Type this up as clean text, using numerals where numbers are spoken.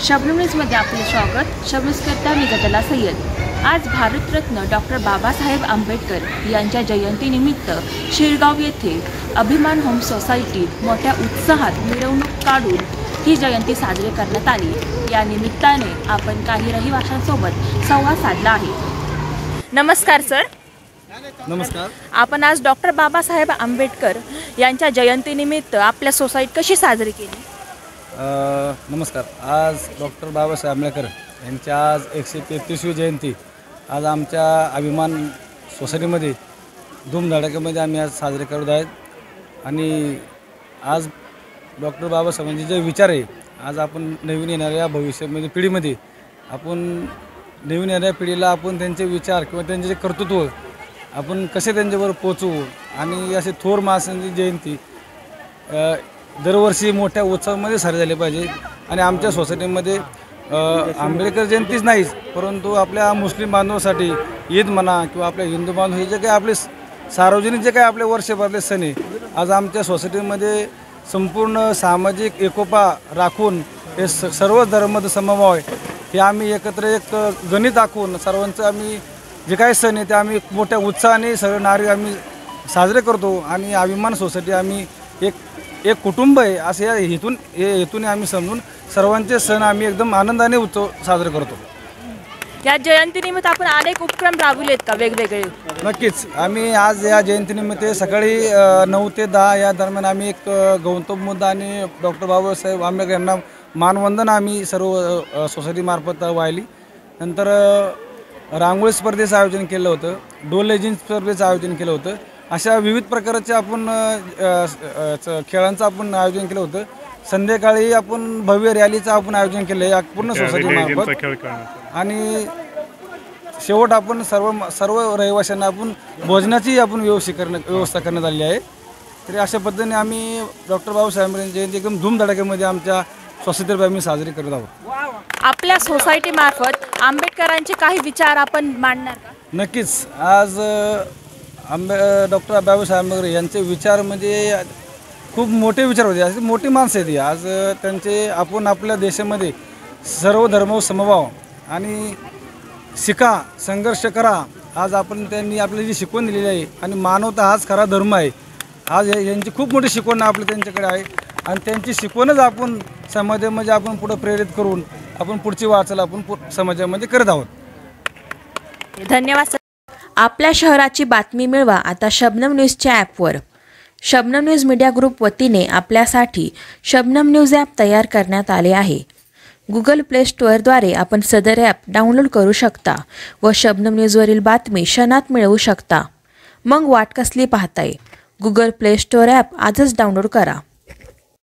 शबनम न्यूजमध्ये आपले स्वागत। शबनम करता मी गजला सय्यद। आज भारतरत्न डॉक्टर बाबासाहेब आंबेडकर यांच्या जयंतीनिमित्त शिरगाव येथे अभिमान होम सोसायटीत मोठ्या उत्साहात मिरवणूक काढून ही जयंती साजरी करण्यात आली। या निमित्ताने आपण काही रहिवाशांसोबत संवाद साधला आहे। नमस्कार सर। नमस्कार। आपण आज डॉक्टर बाबासाहेब आंबेडकर यांच्या जयंतीनिमित्त आपल्या सोसायटी कशी साजरी केली? नमस्कार। आज डॉक्टर बाबासाहेब आंबेडकर यांच्या आज 133वी जयंती आज आमच्या अभिमान सोसायटीमध्ये धूमधडाक्यामध्ये आम्ही आज साजरे करत आहेत। आणि आज डॉक्टर बाबासाहेबांचे जे विचार आहे, आज आपण नवीन येणाऱ्या भविष्यामध्ये पिढीमध्ये आपण नवीन येणाऱ्या पिढीला आपण त्यांचे विचार किंवा त्यांचे जे कर्तृत्व आपण कसे त्यांच्यावर पोचवू आणि असे थोर माणसांची जयंती दरवर्षी मोठ्या उत्सवामध्ये साजरी झाली पाहिजे। आणि आमच्या सोसायटीमध्ये आंबेडकर जयंतीच नाहीच, परंतु आपल्या मुस्लिम बांधवांसाठी ईद म्हणा किंवा आपल्या हिंदू बांधव हे जे काही आपले सार्वजनिक जे काही आपले वर्षभरातले सण आहे, आज आमच्या सोसायटीमध्ये संपूर्ण सामाजिक एकोपा राखून हे सर्व धर्माचा समभाव आहे हे आम्ही एकत्र एक गणित आखून सर्वांचं आम्ही जे काही सण आहे ते आम्ही मोठ्या उत्साहाने सर्व नागरिक आम्ही साजरे करतो। आणि अभिमान सोसायटी आम्ही एक कुटुंब आहे असे हेतूने आम्ही समजून सर्वांचे सण आम्ही एकदम आनंदाने उत्सव साजरे करतो। या जयंतीनिमित्त आपण अनेक उपक्रम राबवलेत का वेगवेगळे? नक्कीच। आम्ही आज या जयंतीनिमित्त सकाळी 9 ते 10 या दरम्यान आम्ही एक गौतम बुद्ध आणि डॉक्टर बाबासाहेब आंबेडकर यांना मानवंदन आम्ही सर्व सोसायटीमार्फत वाहिली। नंतर रांगोळी स्पर्धेचं आयोजन केलं होतं, डोल लेझिम स्पर्धेचं आयोजन केलं होतं। अशा विविध प्रकारचे आपण खेळांचं आपण आयोजन केलं होतं। संध्याकाळी आपण भव्य रॅलीचं आपण आयोजन केलं आहे पूर्ण सोसायटीमार्फत। आणि शेवट आपण सर्व रहिवाशांना आपण भोजनाची आपण व्यवस्था करण्यात आली आहे। तरी अशा पद्धतीने आम्ही डॉक्टर बाबासाहेब जयंती एकदम धूमधडाक्यामध्ये आमच्या सोसायटीवर आम्ही साजरी करत आहोत। आपल्या सोसायटीमार्फत आंबेडकरांचे काही विचार आपण मांडणार का? नक्कीच। आज डॉक्टर बाबासाहेब आंबेडकर यांचे विचार म्हणजे खूप मोठे विचार होते, असे मोठी माणसं आहेत। आज त्यांचे आपण आपल्या देशामध्ये सर्व धर्म समभाव आणि शिका संघर्ष करा, आज आपण त्यांनी आपल्याला जी शिकवण दिलेली आहे आणि मानवता हाच खरा धर्म आहे। आज यांची खूप मोठी शिकवण आपल्या त्यांच्याकडे आहे आणि त्यांची शिकवणच आपण समाजामध्ये आपण पुढे प्रेरित करून आपण पुढची वाटचाल आपण समाजामध्ये करत आहोत। धन्यवाद सर। आपल्या शहराची बातमी मिळवा आता शबनम न्यूजच्या ॲपवर। शबनम न्यूज मीडिया ग्रुप वतीने आपल्यासाठी शबनम न्यूज ॲप तयार करण्यात आले आहे। गुगल प्ले स्टोअरद्वारे आपण सदर ॲप डाउनलोड करू शकता व शबनम न्यूजवरील बातमी क्षणात मिळवू शकता। मग वाट कसली पाहताय? गुगल प्ले स्टोअर ॲप आजच डाउनलोड करा।